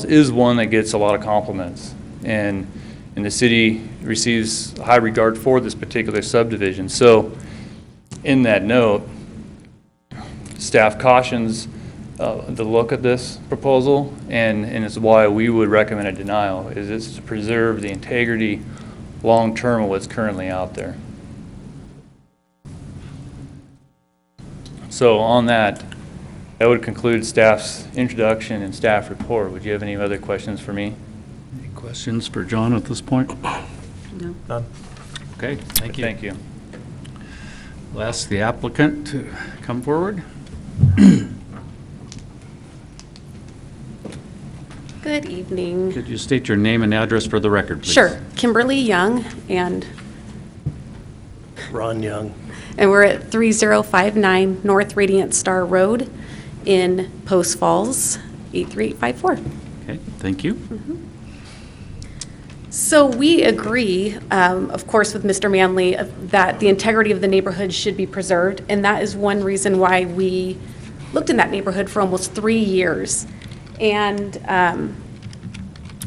is one that gets a lot of compliments, and the city receives high regard for this particular subdivision. So in that note, staff cautions the look at this proposal, and it's why we would recommend a denial, is it's to preserve the integrity long-term of what's currently out there. So on that would conclude staff's introduction and staff report. Would you have any other questions for me? Any questions for John at this point? No. None. Okay, thank you. Thank you. I'll ask the applicant to come forward. Good evening. Could you state your name and address for the record, please? Sure. Kimberly Young, and Ron Young. we're at 3059 North Radiant Star Road in Post Falls, 83854. Okay, thank you. So we agree, of course, with Mr. Manley that the integrity of the neighborhood should be preserved, and that is one reason why we looked in that neighborhood for almost 3 years. And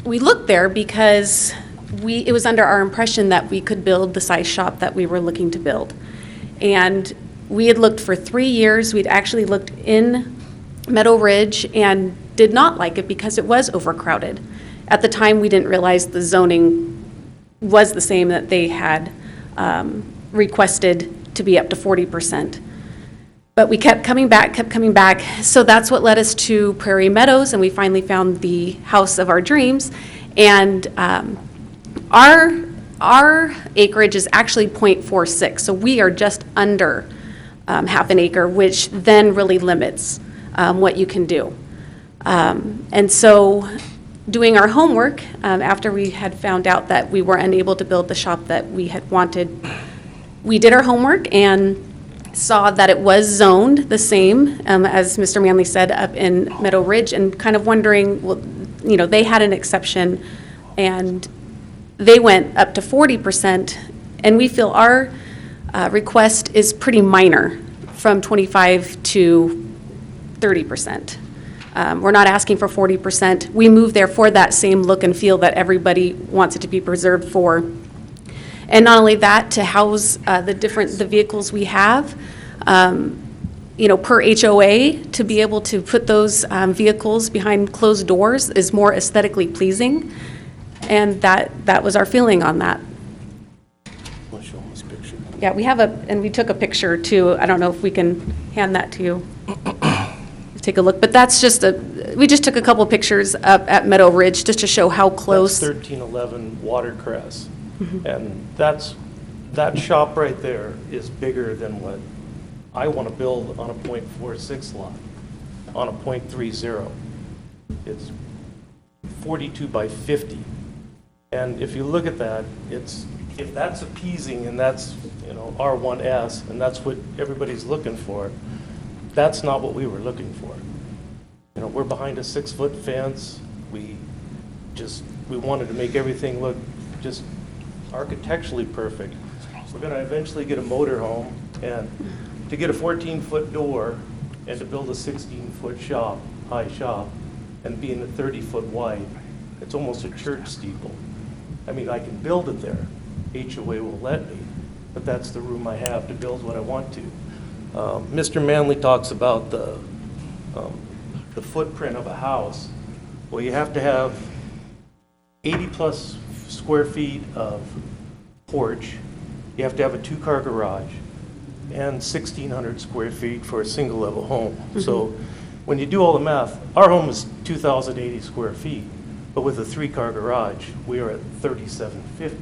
we looked there because it was under our impression that we could build the size shop that we were looking to build. And we had looked for 3 years. We'd actually looked in Meadow Ridge and did not like it because it was overcrowded. At the time, we didn't realize the zoning was the same, that they had requested to be up to 40%. But we kept coming back. So that's what led us to Prairie Meadows, and we finally found the house of our dreams. And our acreage is actually 0.46, so we are just under half an acre, which then really limits what you can do. And so doing our homework, after we had found out that we were unable to build the shop that we had wanted, we did our homework and saw that it was zoned the same, as Mr. Manley said, up in Meadow Ridge, and kind of wondering, well, they had an exception, and they went up to 40%, and we feel our request is pretty minor, from 25 to 30%. We're not asking for 40%. We moved there for that same look and feel that everybody wants it to be preserved for. And not only that, to house the vehicles we have, per HOA, to be able to put those vehicles behind closed doors is more aesthetically pleasing. And that was our feeling on that. I'll show them this picture. Yeah, and we took a picture too. I don't know if we can hand that to you. Take a look, but that's we just took a couple pictures up at Meadow Ridge just to show how close. That's 1311 Watercress. And that shop right there is bigger than what I want to build on a .46 lot, on a .30. It's 42 by 50. And if you look at that, if that's appeasing and that's, R1S, and that's what everybody's looking for, that's not what we were looking for. We're behind a 6-foot fence. We wanted to make everything look just architecturally perfect. We're going to eventually get a motor home, and to get a 14-foot door and to build a 16-foot high shop, and being a 30-foot wide, it's almost a church steeple. I mean, I can build it there. HOA will let me, but that's the room I have to build what I want to. Mr. Manley talks about the footprint of a house. Well, you have to have 80+ square feet of porch. You have to have a 2-car garage and 1,600 square feet for a single-level home. Mm-hmm. So when you do all the math, our home is 2,080 square feet, but with a 3-car garage, we are at 3,750.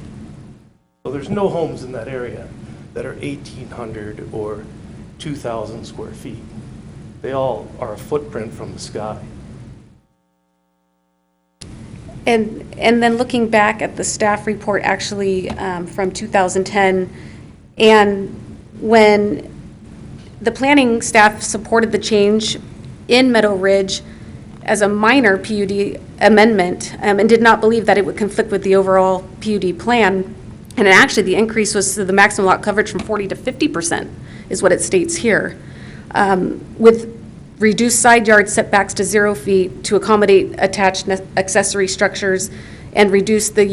So there's no homes in that area that are 1,800 or 2,000 square feet. They all are a footprint from the sky. And then looking back at the staff report, actually from 2010, and when the planning staff supported the change in Meadow Ridge as a minor PUD amendment, and did not believe that it would conflict with the overall PUD plan, and actually the increase was the maximum lot coverage from 40 to 50%, is what it states here. With reduce side yard setbacks to 0 feet to accommodate attached accessory structures, and reduce the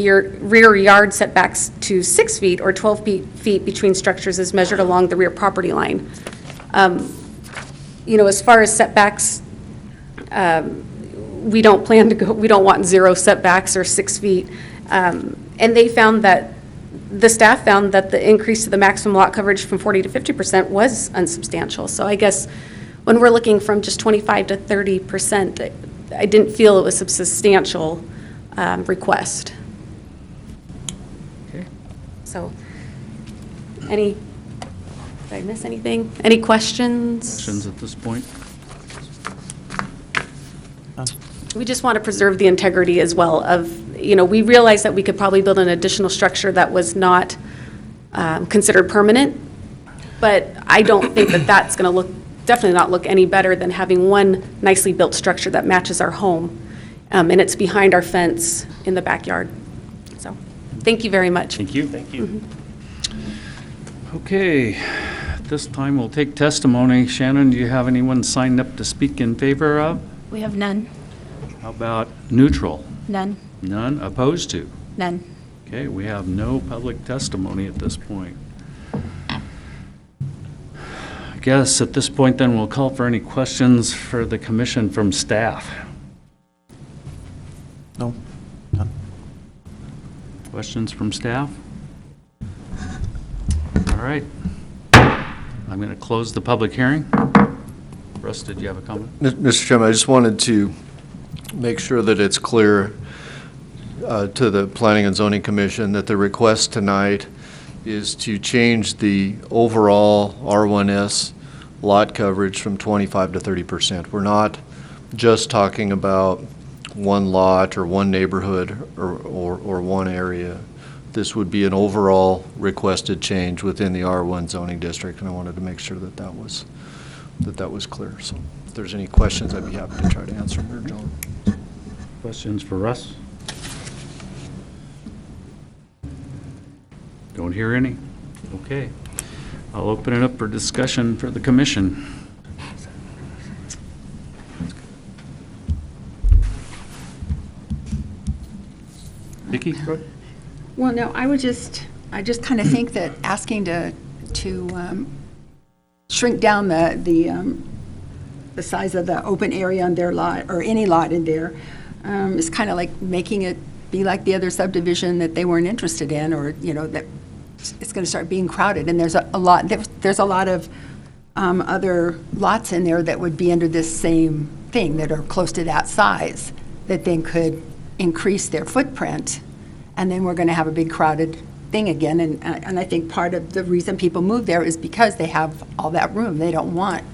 rear yard setbacks to 6 feet or 12 feet between structures as measured along the rear property line. You know, as far as setbacks, we don't plan to go, we don't want 0 setbacks or 6 feet. And they found that, the staff found that the increase to the maximum lot coverage from 40 to 50% was unsubstantial. So I guess when we're looking from just 25 to 30%, I didn't feel it was a substantial request. Okay. So, did I miss anything? Any questions? Questions at this point? We just want to preserve the integrity as well of, you know, we realized that we could probably build an additional structure that was not considered permanent, but I don't think that that's going to definitely not look any better than having one nicely built structure that matches our home. And it's behind our fence in the backyard. So, thank you very much. Thank you. Thank you. Okay, at this time we'll take testimony. Shannon, do you have anyone signed up to speak in favor of? We have none. How about neutral? None. None. Opposed to? None. Okay, we have no public testimony at this point. I guess at this point then we'll call for any questions for the commission from staff. No, none. Questions from staff? All right. I'm going to close the public hearing. Russ, did you have a comment? Mr. Chairman, I just wanted to make sure that it's clear to the Planning and Zoning Commission that the request tonight is to change the overall R1S lot coverage from 25 to 30%. We're not just talking about one lot or one neighborhood or one area. This would be an overall requested change within the R1 zoning district, and I wanted to make sure that that was clear. So if there's any questions, I'd be happy to try to answer them here, John. Questions for Russ? Don't hear any? Okay. I'll open it up for discussion for the commission. Vicki? Well, no, I just kind of think that asking to shrink down the size of the open area on their lot, or any lot in there, is kind of like making it be like the other subdivision that they weren't interested in, or, you know, that it's going to start being crowded. And there's a lot of other lots in there that would be under this same thing, that are close to that size, that then could increase their footprint, and then we're going to have a big crowded thing again. And I think part of the reason people move there is because they have all that room. They don't want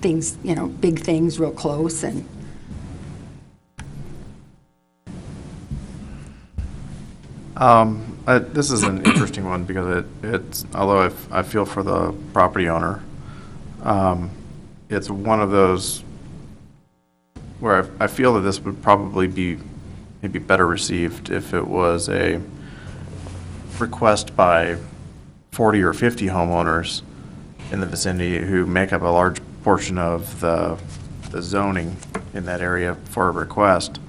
things, you know, big things real close. And this is an interesting one because it's although I feel for the property owner, it's one of those where I feel that this would probably be maybe better received if it was a request by 40 or 50 homeowners in the vicinity who make up a large portion of the zoning in that area for a request.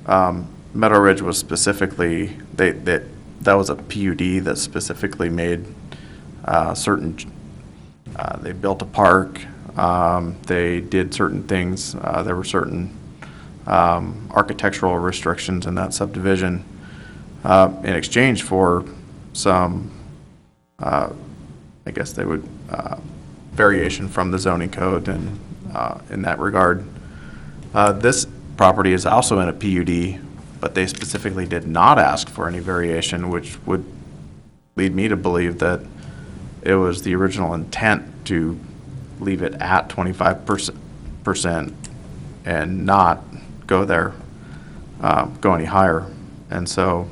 Meadow Ridge was specifically, that was a PUD that specifically made certain, they built a park, they did certain things, there were certain architectural restrictions in that subdivision in exchange for some, I guess they would, variation from the zoning code and in that regard. This property is also in a PUD, but they specifically did not ask for any variation, which would lead me to believe that it was the original intent to leave it at 25% and not go there, go any higher. And so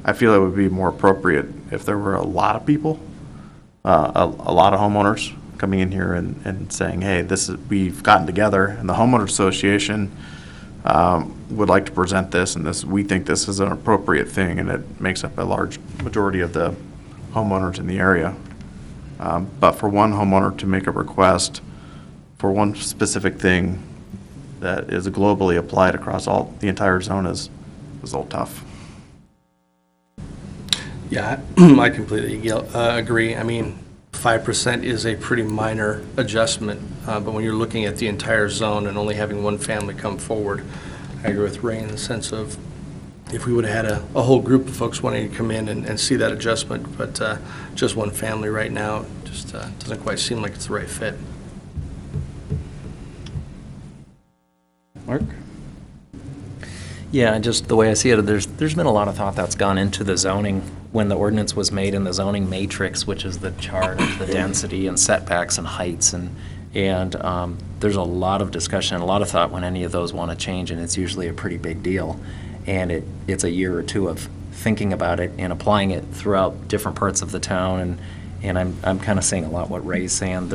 I feel it would be more appropriate if there were a lot of people, a lot of homeowners coming in here and saying, hey, we've gotten together and the homeowner association would like to present this, and we think this is an appropriate thing, and it makes up a large majority of the homeowners in the area. But for one homeowner to make a request for one specific thing that is globally applied across the entire zone is a little tough. Yeah, I completely agree. I mean, 5% is a pretty minor adjustment, but when you're looking at the entire zone and only having one family come forward, I agree with Ray in the sense of if we would have had a whole group of folks wanting to come in and see that adjustment, but just one family right now just doesn't quite seem like it's the right fit. Mark? Yeah, just the way I see it, there's been a lot of thought that's gone into the zoning when the ordinance was made in the zoning matrix, which is the chart of the density and setbacks and heights, and there's a lot of discussion and a lot of thought when any of those want to change, and it's usually a pretty big deal. And it's a year or two of thinking about it and applying it throughout different parts of the town, and I'm kind of saying a lot what Ray's saying.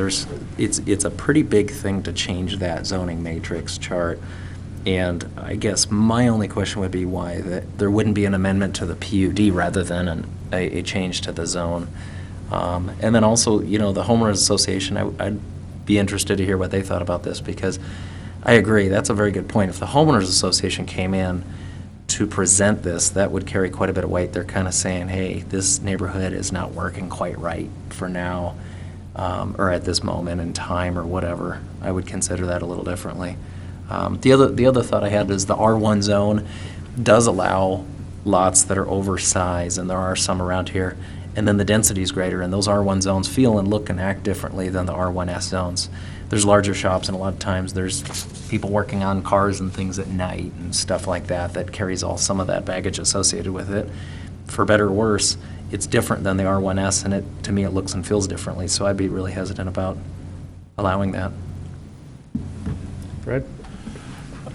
It's a pretty big thing to change that zoning matrix chart. And I guess my only question would be why there wouldn't be an amendment to the PUD rather than a change to the zone. And then also, the homeowners association, I'd be interested to hear what they thought about this, because I agree, that's a very good point. If the homeowners association came in to present this, that would carry quite a bit of weight. They're kind of saying, hey, this neighborhood is not working quite right for now, or at this moment in time or whatever. I would consider that a little differently. The other thought I had is the R1 zone does allow lots that are oversized, and there are some around here, and then the density is greater, and those R1 zones feel and look and act differently than the R1S zones. There's larger shops, and a lot of times there's people working on cars and things at night and stuff like that carries some of that baggage associated with it. For better or worse, it's different than the R1S, and to me it looks and feels differently, so I'd be really hesitant about allowing that. Fred?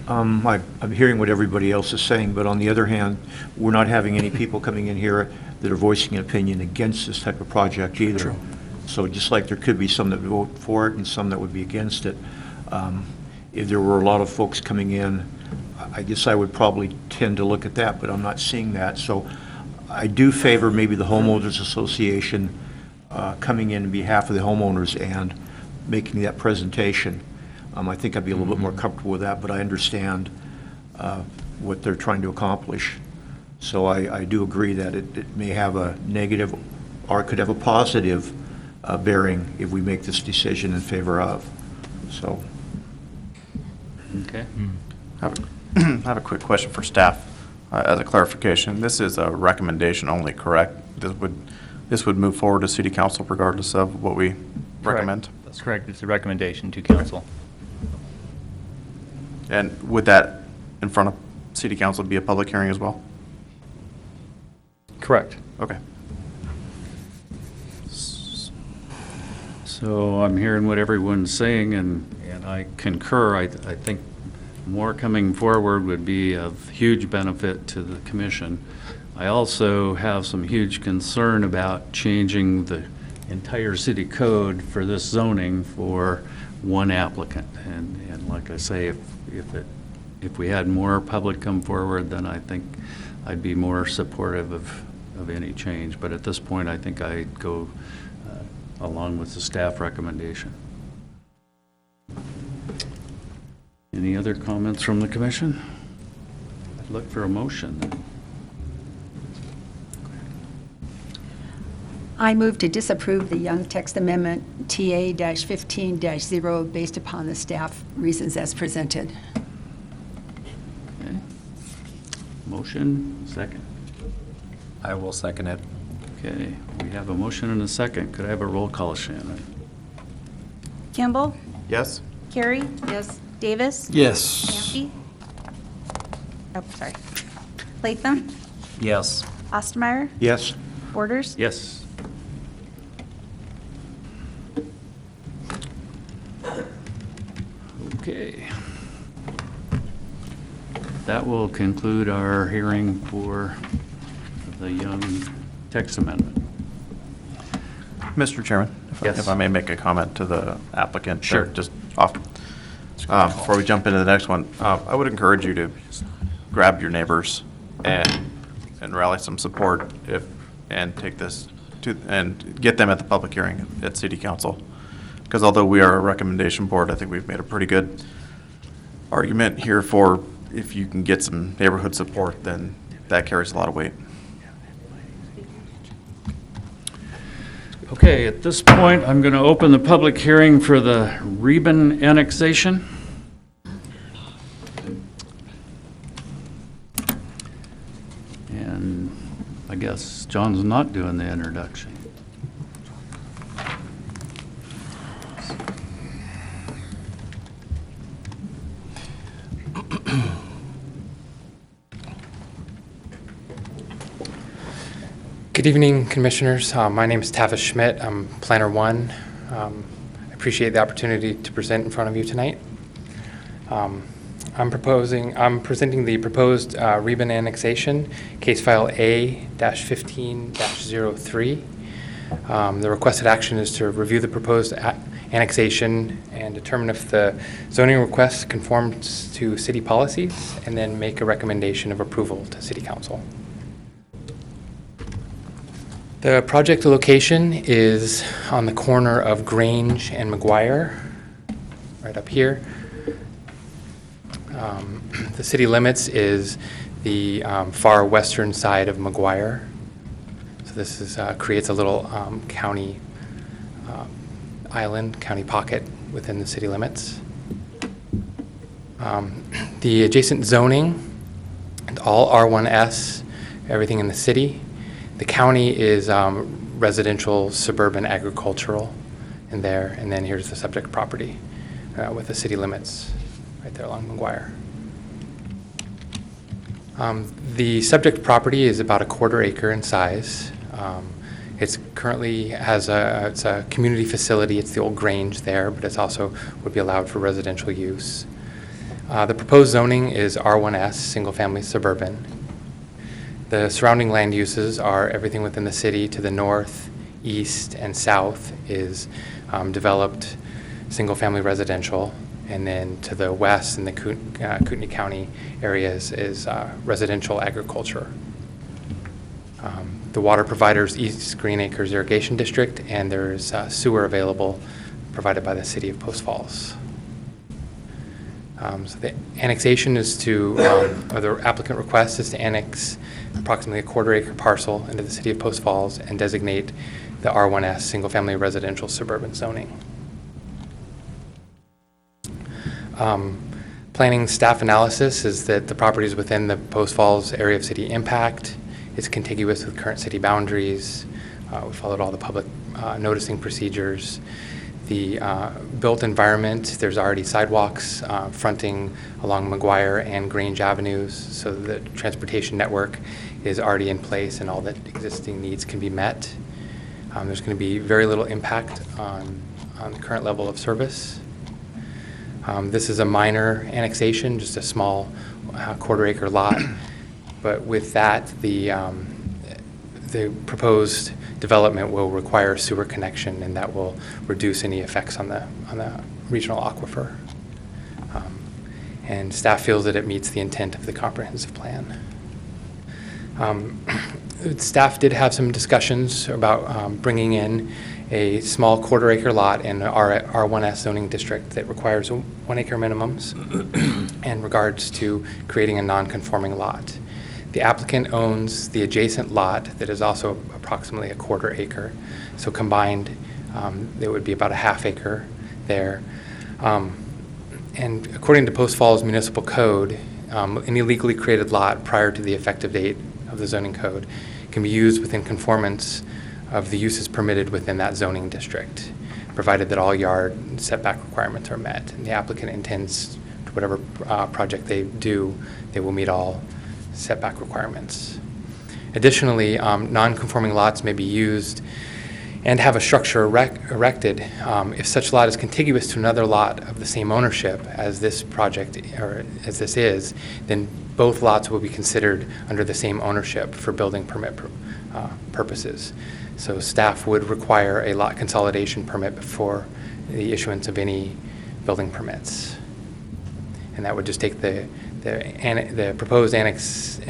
I'm hearing what everybody else is saying, but on the other hand, we're not having any people coming in here that are voicing an opinion against this type of project either. True. So just like there could be some that would vote for it and some that would be against it, if there were a lot of folks coming in, I guess I would probably tend to look at that, but I'm not seeing that. So I do favor maybe the homeowners association coming in on behalf of the homeowners and making that presentation. I think I'd be a little bit more comfortable with that, but I understand what they're trying to accomplish. So I do agree that it may have a negative or it could have a positive bearing if we make this decision in favor of. So. Okay. I have a quick question for staff as a clarification. This is a recommendation only, correct? This would move forward to city council regardless of what we recommend? That's correct. It's a recommendation to council. And would that, in front of city council, be a public hearing as well? Correct. Okay. So I'm hearing what everyone's saying, and I concur. I think more coming forward would be of huge benefit to the commission. I also have some huge concern about changing the entire city code for this zoning for one applicant. And like I say, if we had more public come forward, then I think I'd be more supportive of any change. But at this point, I think I'd go along with the staff recommendation. Any other comments from the commission? I'd look for a motion then. I move to disapprove the Young text amendment TA-15-0 based upon the staff reasons as presented. Okay. Motion, second. I will second it. Okay, we have a motion and a second. Could I have a roll call, Shannon? Campbell? Yes? Carey? Yes. Davis? Yes. Mampey? Oh, sorry. Latham? Yes. Ostermeyer? Yes. Borders? Yes. Okay. That will conclude our hearing for the Young text amendment. Mr. Chairman, Yes. if I may make a comment to the applicant. Sure. Just off, before we jump into the next one, I would encourage you to grab your neighbors and rally some support and take this to, and get them at the public hearing at City Council. Because although we are a recommendation board, I think we've made a pretty good argument here for if you can get some neighborhood support, then that carries a lot of weight. Okay, at this point, I'm going to open the public hearing for the Rieben annexation. And I guess John's not doing the introduction. Good evening, Commissioners. My name is Tavis Schmidt. I'm Planner 1. I appreciate the opportunity to present in front of you tonight. I'm presenting the proposed Rieben annexation, case file A-15-03. The requested action is to review the proposed annexation and determine if the zoning request conforms to city policies, and then make a recommendation of approval to City Council. The project location is on the corner of Grange and McGuire, right up here. The city limits is the far western side of McGuire. So this is, creates a little county island, county pocket within the city limits. The adjacent zoning, and all R1S, everything in the city. The county is residential, suburban, agricultural in there, and then here's the subject property with the city limits right there along McGuire. The subject property is about a 1/4 acre in size. It's currently has it's a community facility. It's the old Grange there, but it's also would be allowed for residential use. The proposed zoning is R1S, single family suburban. The surrounding land uses are everything within the city. To the north, east, and south is developed single-family residential, and then to the west in the Kootenai County areas is residential agriculture. The water provider's East Green Acres Irrigation District, and there's sewer available provided by the city of Post Falls. So the annexation is to, or the applicant request is to annex approximately a 1/4 acre parcel into the city of Post Falls and designate the R1S single-family residential suburban zoning. Planning staff analysis is that the property is within the Post Falls area of city impact. It's contiguous with current city boundaries. We followed all the public noticing procedures. The built environment, there's already sidewalks fronting along McGuire and Grange Avenues, so the transportation network is already in place and all the existing needs can be met. There's going to be very little impact on the current level of service. This is a minor annexation, just a small 1/4 acre lot, but with that, the proposed development will require a sewer connection, and that will reduce any effects on the regional aquifer. And staff feels that it meets the intent of the comprehensive plan. Staff did have some discussions about bringing in a small 1/4 acre lot in our R1S zoning district that requires 1 acre minimums in regards to creating a non-conforming lot. The applicant owns the adjacent lot that is also approximately a 1/4 acre. So combined, there would be about a 1/2 acre there. And according to Post Falls Municipal Code, any legally created lot prior to the effective date of the zoning code can be used within conformance of the uses permitted within that zoning district, provided that all yard setback requirements are met. And the applicant intends to whatever project they do, they will meet all setback requirements. Additionally, non-conforming lots may be used and have a structure erected if such lot is contiguous to another lot of the same ownership as this project, or as this is, then both lots will be considered under the same ownership for building permit purposes. So staff would require a lot consolidation permit before the issuance of any building permits. And that would just take the proposed annexed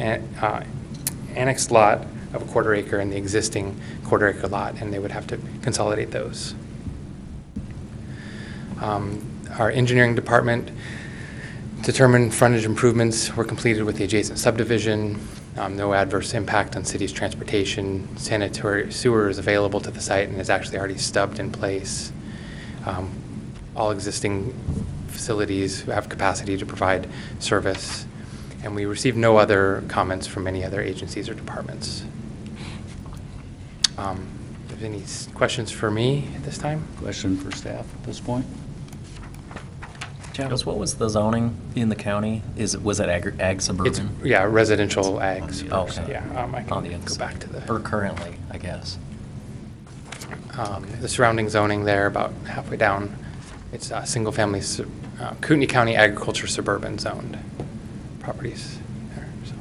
lot of a 1/4 acre and the existing 1/4 acre lot, and they would have to consolidate those. Our engineering department determined frontage improvements were completed with the adjacent subdivision. No adverse impact on city's transportation. Sanitary sewer is available to the site and is actually already stubbed in place. All existing facilities have capacity to provide service. And we received no other comments from any other agencies or departments. Do you have any questions for me at this time? Question for staff at this point? Travis, what was the zoning in the county? Was it ag It's, suburban? yeah, residential ag. Oh, okay. Yeah, I On the can go inside. back to the, Or currently, I guess. the surrounding zoning there, about halfway down. It's a single-family, Kootenai County agriculture suburban zoned properties there. So.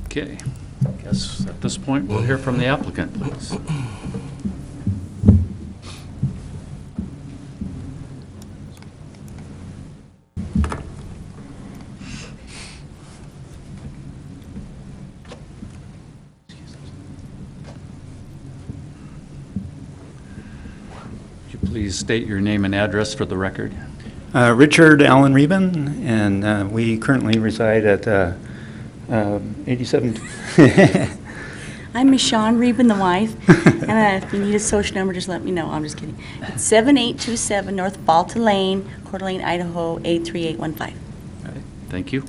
Okay. Guess at this point, we'll hear from the applicant, please. Would you please state your name and address for the record? Richard Allen Rieben, and we currently reside at 87. I'm Miss Shawn Rieben, the wife, and if you need a social number, just let me know. I'm just kidding. It's 7827 North Balta Lane, Coeur d'Alene, Idaho, 83815. All right, thank you.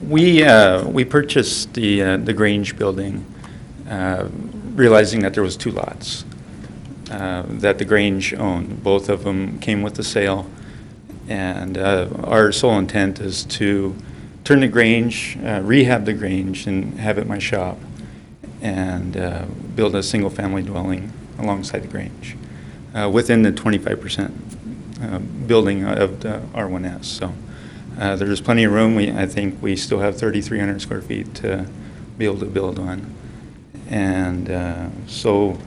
We purchased the Grange building, realizing that there was two lots that the Grange owned. Both of them came with the sale, and our sole intent is to turn the Grange, rehab the Grange, and have it my shop, and build a single-family dwelling alongside the Grange, within the 25% building of the R1S. So there's plenty of room. I think we still have 3,300 square feet to be able to build on. And so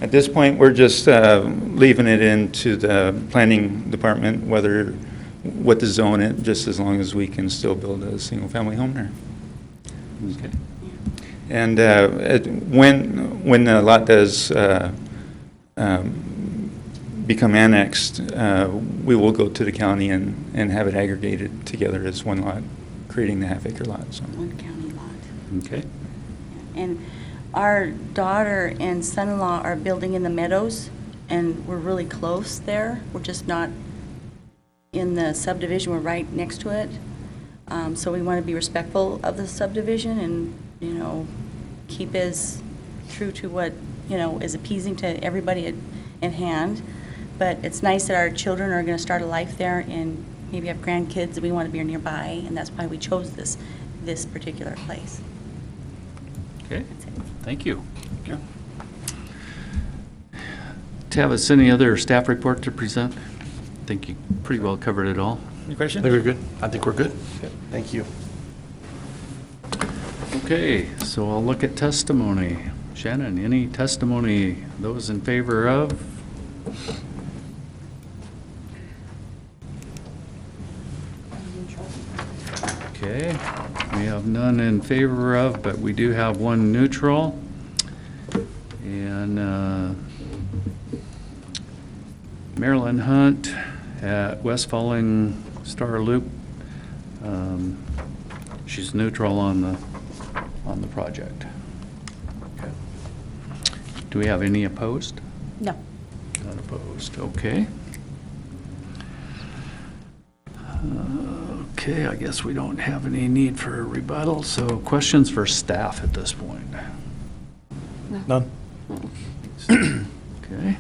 at this point, we're just leaving it into the planning department, what to zone it, just as long as we can still build a single-family home there. Okay. And when the lot does become annexed, we will go to the county and have it aggregated together as one lot, creating the half-acre lot. So. One county lot. Okay. And our daughter and son-in-law are building in the meadows, and we're really close there. We're just not in the subdivision. We're right next to it. So we want to be respectful of the subdivision and, keep as true to what, is appeasing to everybody at hand. But it's nice that our children are going to start a life there and maybe have grandkids that we want to be nearby, and that's why we chose this particular place. Okay, thank you. Tavis, any other staff report to present? I think you pretty well covered it all. Any questions? I think we're good. I think we're good. Thank you. Okay, so I'll look at testimony. Shannon, any testimony? Those in favor of? Okay, we have none in favor of, but we do have one neutral. And Marilyn Hunt at West Falling Star Loop. She's neutral on the project. Okay. Do we have any opposed? No. Not opposed, okay. Okay, I guess we don't have any need for a rebuttal, so questions for staff at this point? None. Okay.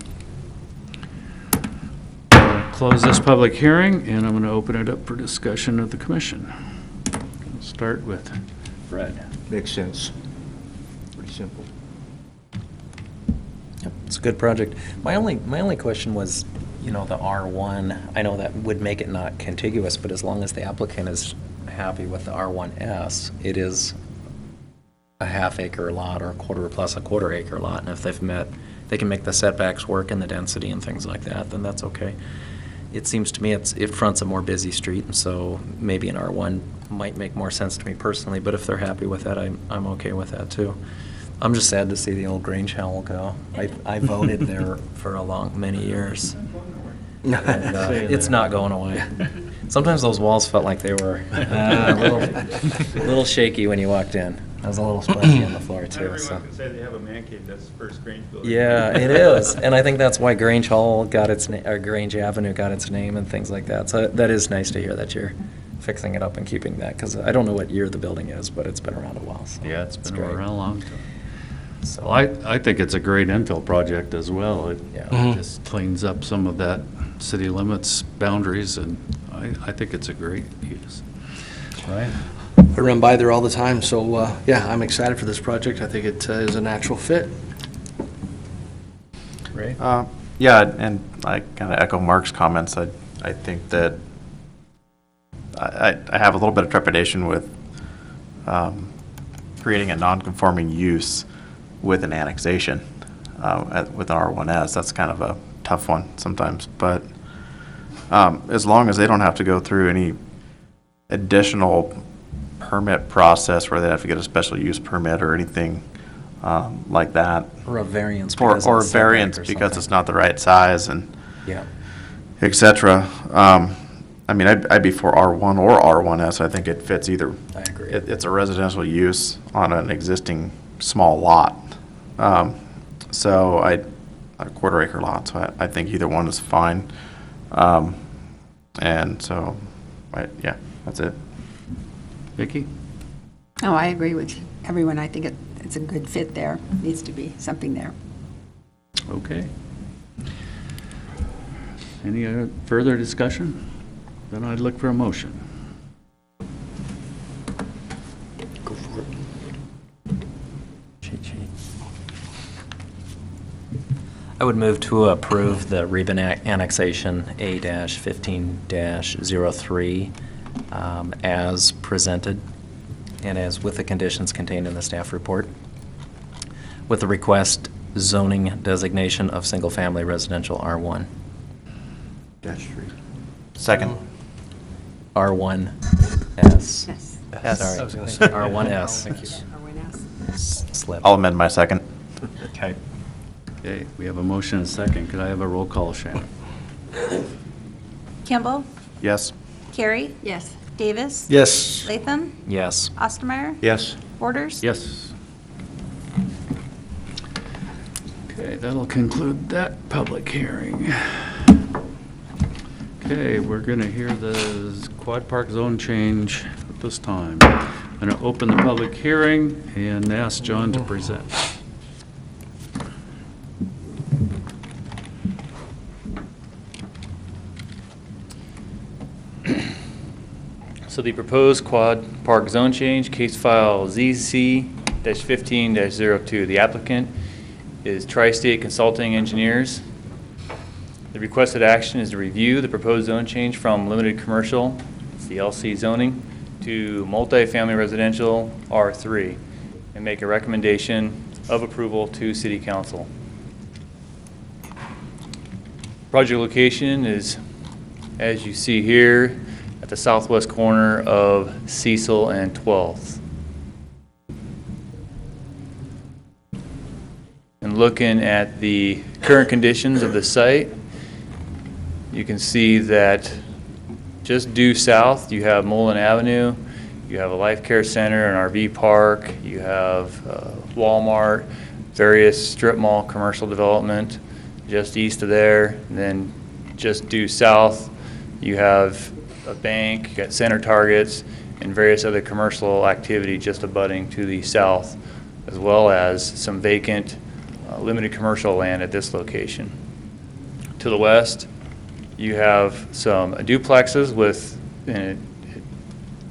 I'll close this public hearing, and I'm going to open it up for discussion of the commission. We'll start with Fred. Makes sense. Pretty simple. Yep, it's a good project. My only question was, the R1, I know that would make it not contiguous, but as long as the applicant is happy with the R1S, it is a half-acre lot or a quarter plus a quarter-acre lot, and if they can make the setbacks work and the density and things like that, then that's okay. It seems to me it fronts a more busy street, and so maybe an R1 might make more sense to me personally, but if they're happy with that, I'm okay with that too. I'm just sad to see the old Grange Howell go. I voted there for many years. And, it's not going away. Sometimes those walls felt like they were a little shaky when you walked in. I was a little spongy on the floor too. So. say they have a man cave, that's the first Grange building. Yeah, it is, and I think that's why Grange Hall got its or Grange Avenue got its name and things like that. So that is nice to hear that you're fixing it up and keeping that, because I don't know what year the building is, but it's been around a while. So Yeah, it's been great. around a long time. So Well, I think it's a great infill project as well. It Yeah. just cleans up some of that city limits boundaries, and I think it's a great use. right. I run by there all the time, so, yeah, I'm excited for this project. I think it is a natural fit. Great. Yeah, and I kind of echo Mark's comments. I think that I have a little bit of trepidation with creating a non-conforming use with an annexation with an R1S. That's kind of a tough one sometimes, but as long as they don't have to go through any additional permit process where they have to get a special use permit or anything like that. Or a variance. Or because a it's setback variance or because something. it's not the right size and Yeah. et cetera. I mean, I'd be for R1 or R1S. I think it fits either. I agree. It's a residential use on an existing small lot. So a quarter acre lot, so I think either one is fine. And so, yeah, that's it. Vicki? Oh, I agree with everyone. I think it's a good fit there. Needs to be something there. Okay. Any further discussion? Then I'd look for a motion. Cheat sheet. I would move to approve the Rieben annexation A-15-03 as presented and as with the conditions contained in the staff report, with the request zoning designation of single-family residential R1. Second. R1S. Yes. Yes. Sorry. I was gonna say. R1S. Thank you. Slip. I'll amend my second. Okay. Okay, we have a motion and a second. Could I have a roll call, Shannon? Kimball, Yes. Carey, Yes. Davis. Yes. Latham, Yes. Ostermeyer, Yes. Borders. Yes. Okay, that'll conclude that public hearing. Okay, we're going to hear the Quad Park zone change at this time. I'm going to open the public hearing and ask John to present. So the proposed quad park zone change, case file ZC-15-02. The applicant is Tri-State Consulting Engineers. The requested action is to review the proposed zone change from limited commercial, it's the LC zoning, to multifamily residential R3, and make a recommendation of approval to City Council. Project location is, as you see here, at the southwest corner of Cecil and 12th. And looking at the current conditions of the site, you can see that just due south, you have Mullen Avenue, you have a life care center, an RV park, you have Walmart, various strip mall commercial development just east of there. And then just due south, you have a bank, you got Center Targets, and various other commercial activity just abutting to the south, as well as some vacant limited commercial land at this location. To the west, you have some duplexes with the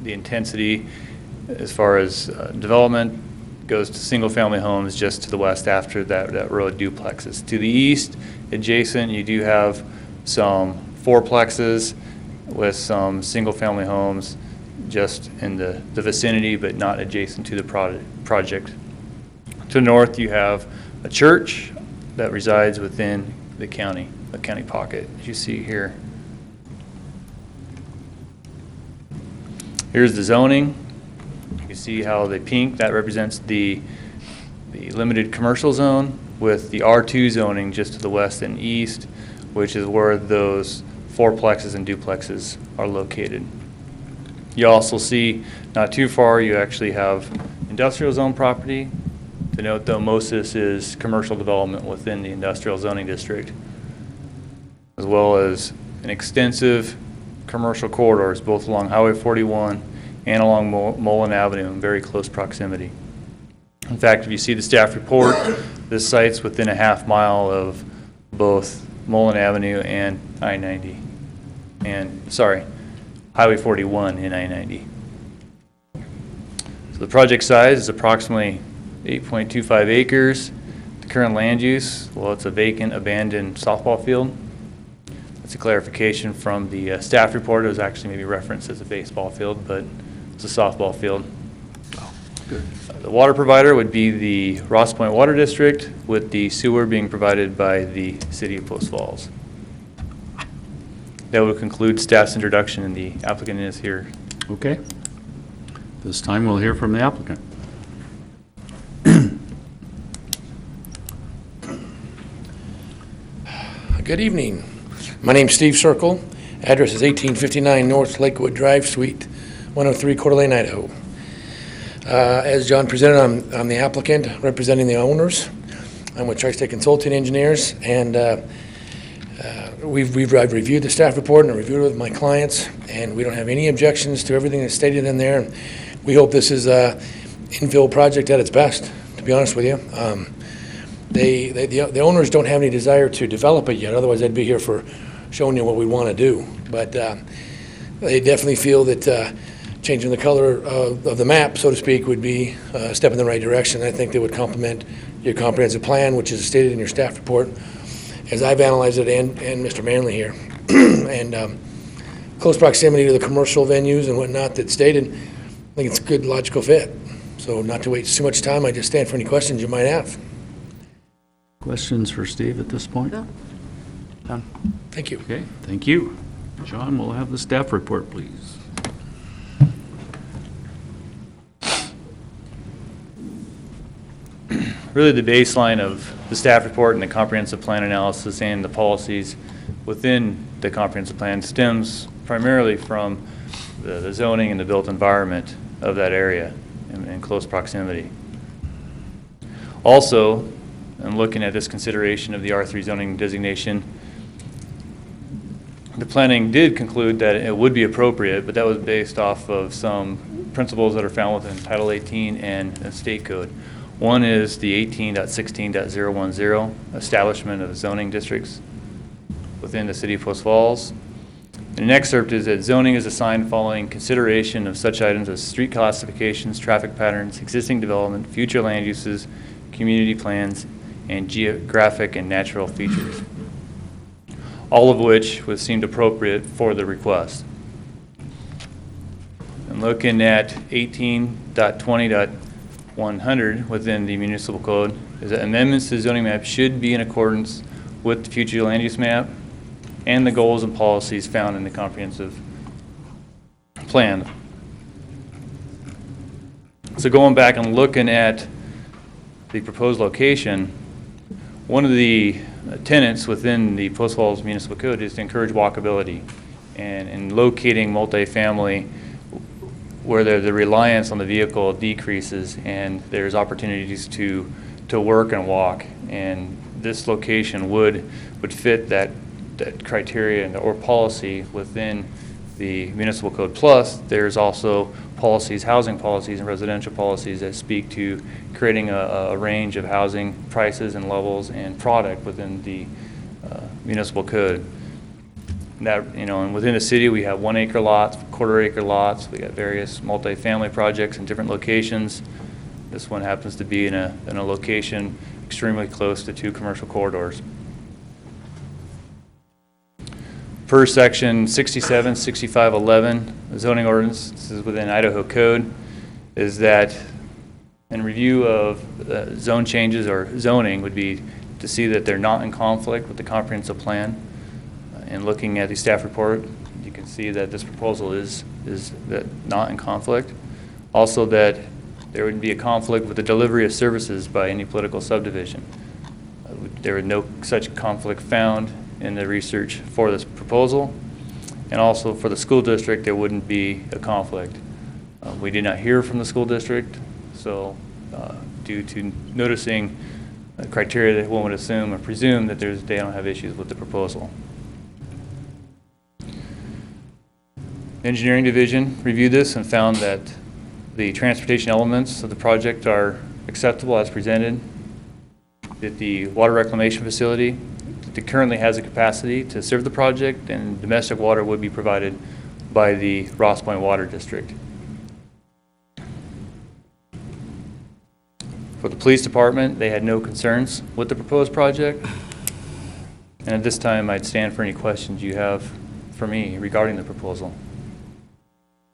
intensity as far as development goes to single-family homes just to the west after that row of duplexes. To the east, adjacent, you do have some fourplexes with some single-family homes just in the vicinity, but not adjacent to the project. To the north, you have a church that resides within the county pocket, as you see here. Here's the zoning. You can see how the pink, that represents the the limited commercial zone with the R2 zoning just to the west and east, which is where those fourplexes and duplexes are located. You also see, not too far, you actually have industrial zone property. To note, though, most of this is commercial development within the industrial zoning district, as well as an extensive commercial corridors, both along Highway 41 and along Mullen Avenue in very close proximity. In fact, if you see the staff report, this site's within a half-mile of both Mullen Avenue and I-90. Highway 41 and I-90. So the project size is approximately 8.25 acres. The current land use, well, it's a vacant, abandoned softball field. That's a clarification from the staff report. It was actually maybe referenced as a baseball field, but it's a softball field. The water provider would be the Ross Point Water District, with the sewer being provided by the City of Post Falls. That would conclude staff's introduction, and the applicant is here. Okay. This time we'll hear from the applicant. Good evening. My name's Steve Circle. Address is 1859 North Lakewood Drive, Suite 103, Coeur d'Alene, Idaho. As John presented, I'm the applicant representing the owners. I'm with Tri-State Consulting Engineers, and I've reviewed the staff report and I reviewed it with my clients, and we don't have any objections to everything that's stated in there. We hope this is an infill project at its best, to be honest with you. The owners don't have any desire to develop it yet, otherwise they'd be here for showing you what we want to do. But they definitely feel that changing the color of the map, so to speak, would be a step in the right direction. I think they would complement your comprehensive plan, which is stated in your staff report, as I've analyzed it, and Mr. Manley here. And close proximity to the commercial venues and whatnot that's stated, I think it's a good logical fit. So not to waste too much time, I just stand for any questions you might have. Questions for Steve at this point? Done. Thank you. Okay, thank you. John, we'll have the staff report, please. Really, the baseline of the staff report and the comprehensive plan analysis and the policies within the comprehensive plan stems primarily from the zoning and the built environment of that area in close proximity. Also, in looking at this consideration of the R3 zoning designation, the planning did conclude that it would be appropriate, but that was based off of some principles that are found within Title 18 and state code. One is the 18.16.010, establishment of zoning districts within the City of Post Falls. And an excerpt is that zoning is assigned following consideration of such items as street classifications, traffic patterns, existing development, future land uses, community plans, and geographic and natural features, all of which was deemed appropriate for the request. And looking at 18.20.100 within the municipal code, is that amendments to the zoning map should be in accordance with the future land use map and the goals and policies found in the comprehensive plan. So going back and looking at the proposed location, one of the tenets within the Post Falls Municipal Code is to encourage walkability, and in locating multifamily where the reliance on the vehicle decreases and there's opportunities to work and walk, and this location would fit that criteria or policy within the municipal code. Plus, there's also policies, housing policies and residential policies that speak to creating a range of housing prices and levels and product within the municipal code. That, and within the city we have 1 acre lots, quarter-acre lots. We got various multifamily projects in different locations. This one happens to be in a location extremely close to 2 commercial corridors. Per section 676511, the zoning ordinance, this is within Idaho code, is that in review of zone changes or zoning would be to see that they're not in conflict with the comprehensive plan. And looking at the staff report, you can see that this proposal is not in conflict. Also that there wouldn't be a conflict with the delivery of services by any political subdivision. There was no such conflict found in the research for this proposal. And also for the school district, there wouldn't be a conflict. We did not hear from the school district, so due to noticing criteria that one would assume or presume that they don't have issues with the proposal. Engineering division reviewed this and found that the transportation elements of the project are acceptable as presented, that the water reclamation facility that currently has a capacity to serve the project, and domestic water would be provided by the Ross Point Water District. For the police department, they had no concerns with the proposed project. And at this time, I'd stand for any questions you have for me regarding the proposal.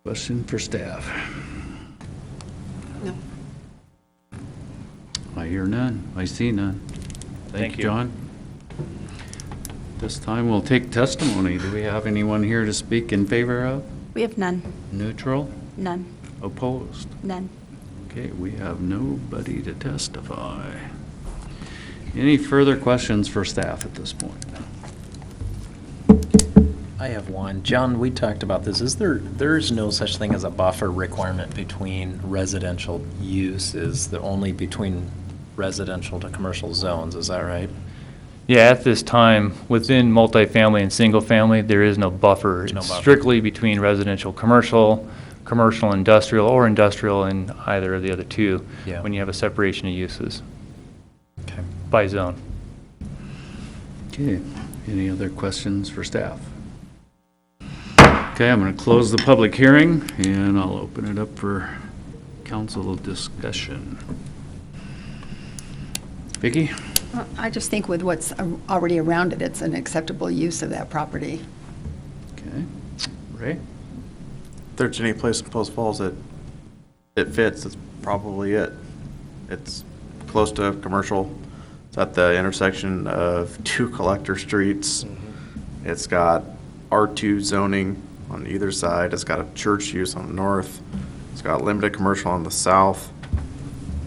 Question for staff? No. I hear none. I see none. Thank you. John. This time we'll take testimony. Do we have anyone here to speak in favor of? We have none. Neutral? None. Opposed? None. Okay, we have nobody to testify. Any further questions for staff at this point? I have one. John, we talked about this. There's no such thing as a buffer requirement between residential uses, only between residential to commercial zones, is that right? Yeah, at this time, within multifamily and single family, there is no buffer. There's no It's buffer. strictly between residential, commercial, industrial, or industrial in either of the other two, Yeah. when you have a separation of uses Okay. by zone. Okay, any other questions for staff? Okay, I'm going to close the public hearing, and I'll open it up for council discussion. Vicki? Well, I just think with what's already around it, it's an acceptable use of that property. Okay. Ray? If there's any place in Post Falls that it fits, that's probably it. It's close to commercial. It's at the intersection of two collector streets. It's got R2 zoning on either side. It's got a church use on the north. It's got limited commercial on the south.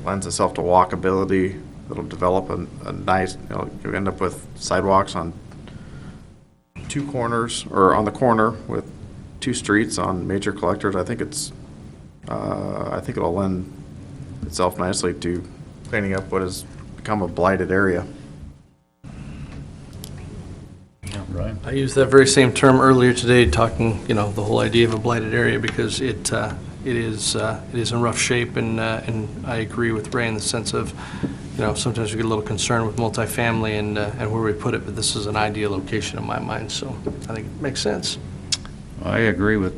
Lends itself to walkability. It'll develop a nice, you end up with sidewalks on two corners, or on the corner with two streets on major collectors. I think it'll lend itself nicely to cleaning up what has become a blighted area. Ryan? I used that very same term earlier today, talking, the whole idea of a blighted area, because it is in rough shape, and I agree with Ray in the sense of, sometimes we get a little concerned with multifamily and where we put it, but this is an ideal location in my mind, so I think it makes sense. I agree with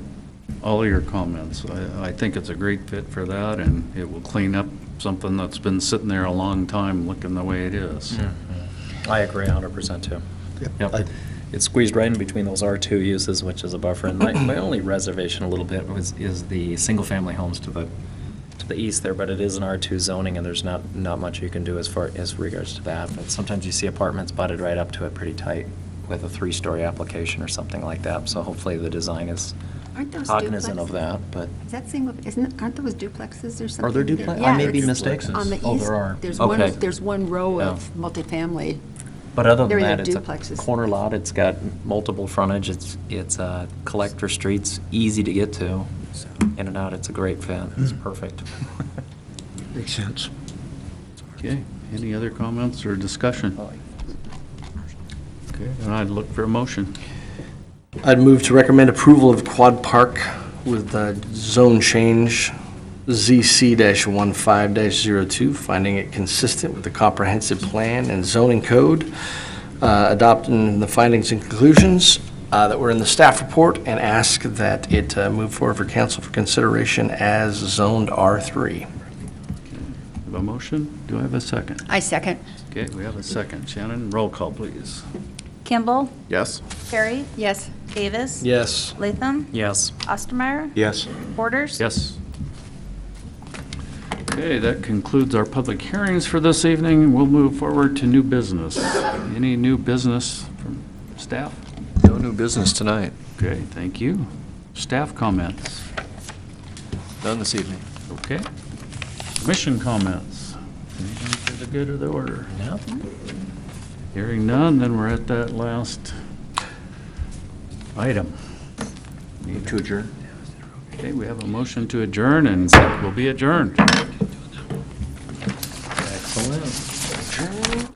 all of your comments. I think it's a great fit for that, and it will clean up something that's been sitting there a long time looking the way it is. I agree 100% too. Yep. It's squeezed right in between those R2 uses, which is a buffer. And my only reservation a little bit is the single-family homes to the east there, but it is an R2 zoning, and there's not much you can do as regards to that. But sometimes you see apartments butted right up to it pretty tight with a 3-story application or something like that. So hopefully the design is Aren't those cognizant of duplexes? that, but. Is that aren't those duplexes or something? Are there duplex? Yeah, I may be it's mistaken. On the Oh, east, there are. there's Okay. there's one row Yeah. of multifamily. But other They're than either that, it's a duplexes. corner lot, it's got multiple frontage, it's collector streets, easy to get to, in and out, it's a great fit, it's perfect. Makes sense. Okay, any other comments or discussion? Okay, then I'd look for a motion. I'd move to recommend approval of Quad Park with zone change ZC-15-02, finding it consistent with the comprehensive plan and zoning code, adopting the findings and conclusions that were in the staff report, and ask that it move forward for council for consideration as zoned R3. Have a motion? Do I have a second? I second. Okay, we have a second. Shannon, roll call, please. Kimball, Yes? Perry, Yes. Davis. Yes. Latham, Yes. Ostermeyer, Yes. Borders. Yes. Okay, that concludes our public hearings for this evening. We'll move forward to new business. Any new business from staff? No new business tonight. Okay, thank you. Staff comments? None this evening. Okay. Commission comments. Anything for the good of the order? No? Hearing none, then we're at that last item. To adjourn? Okay, we have a motion to adjourn, and we'll be adjourned. Excellent.